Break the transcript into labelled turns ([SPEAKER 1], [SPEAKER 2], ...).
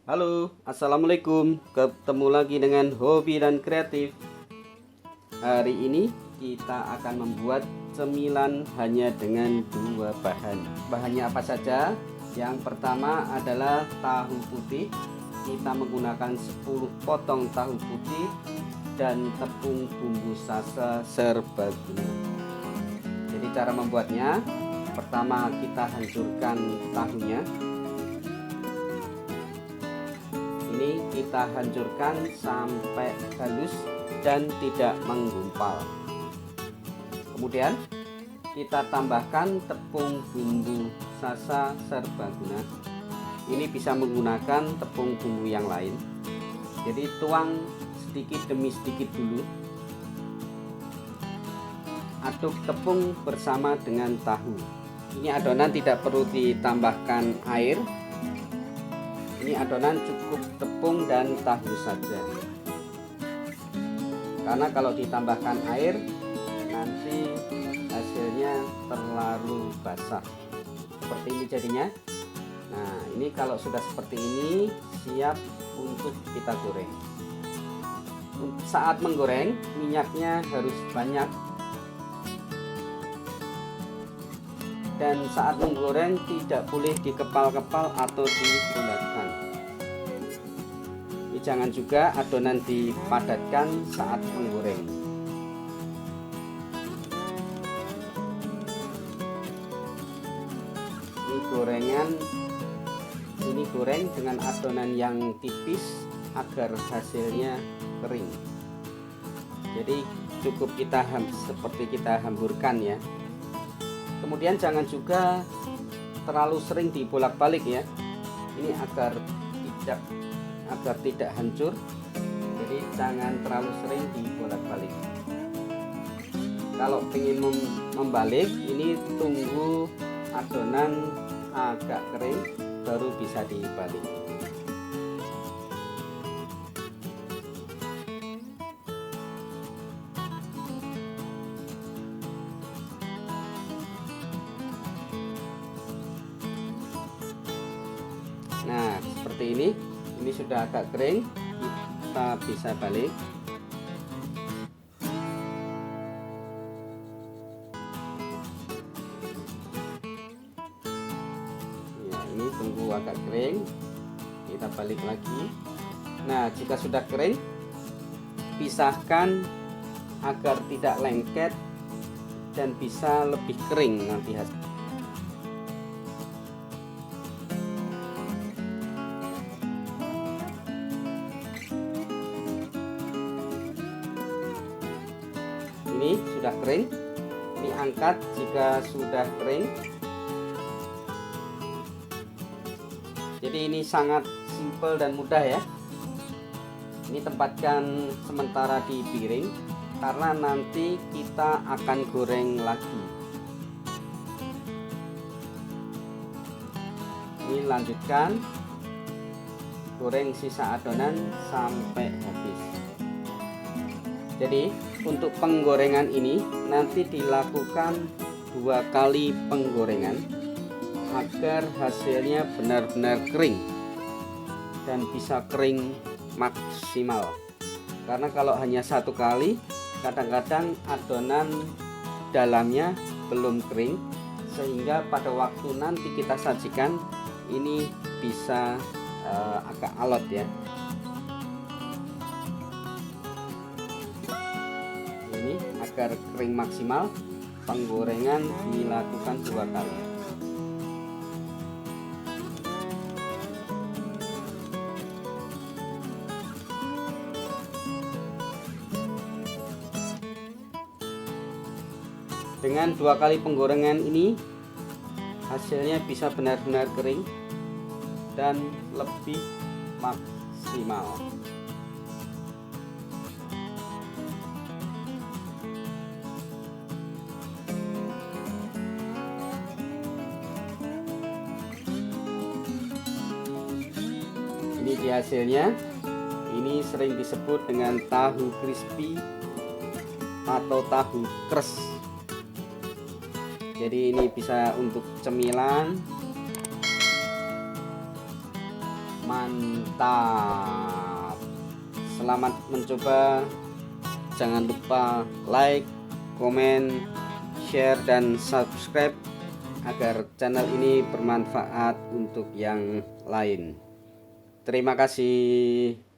[SPEAKER 1] Halo, assalamualaikum. Ketemu lagi dengan hobi dan kreatif. Hari ini kita akan membuat cemilan hanya dengan dua bahan. Bahannya apa saja? Yang pertama adalah tahu putih. Kita menggunakan 10 potong tahu putih dan tepung bumbu sasa serbaguna. Jadi cara membuatnya, pertama kita hancurkan tahunya. Ini kita hancurkan sampai halus dan tidak menggumpal. Kemudian kita tambahkan tepung bumbu sasa serbaguna. Ini bisa menggunakan tepung bumbu yang lain. Jadi tuang sedikit demi sedikit dulu. Aduk tepung bersama dengan tahu. Ini adonan tidak perlu ditambahkan air. Ini adonan cukup tepung dan tahu saja. Karena kalau ditambahkan air nanti hasilnya terlalu basah. Seperti ini jadinya. Nah, ini kalau sudah seperti ini siap untuk kita goreng. Saat menggoreng minyaknya harus banyak. Dan saat menggoreng tidak boleh dikepal-kepal atau dibulatkan. Jangan juga adonan dipadatkan saat menggoreng. Ini goreng dengan adonan yang tipis agar hasilnya kering. Jadi cukup seperti kita hamburkan ya. Kemudian jangan juga terlalu sering dibolak-balik ya. Ini agar tidak hancur. Jadi jangan terlalu sering dibolak-balik. Kalau ingin membalik, ini tunggu adonan agak kering baru bisa dibalik. Nah, seperti ini sudah agak kering, kita bisa balik. Ya, ini tunggu agak kering, kita balik lagi. Nah, jika sudah kering, pisahkan agar tidak lengket dan bisa lebih kering nanti hasilnya. Ini sudah kering. Ini angkat jika sudah kering. Jadi ini sangat simpel dan mudah ya. Ini tempatkan sementara di piring karena nanti kita akan goreng lagi. Ini lanjutkan goreng sisa adonan sampai habis. Jadi untuk penggorengan ini nanti dilakukan 2 kali penggorengan agar hasilnya benar-benar kering dan bisa kering maksimal. Karena kalau hanya 1 kali, kadang-kadang adonan dalamnya belum kering, sehingga pada waktu nanti kita sajikan ini bisa agak alot ya. Ini agar kering maksimal, penggorengan dilakukan 2 kali. Dengan 2 kali penggorengan ini hasilnya bisa benar-benar kering dan lebih maksimal. Ini di hasilnya. Ini sering disebut dengan tahu crispy atau tahu crush. Jadi ini bisa untuk cemilan, Mantap. Selamat mencoba. Jangan lupa like, komen, share, dan subscribe agar channel ini bermanfaat untuk yang lain. Terima kasih.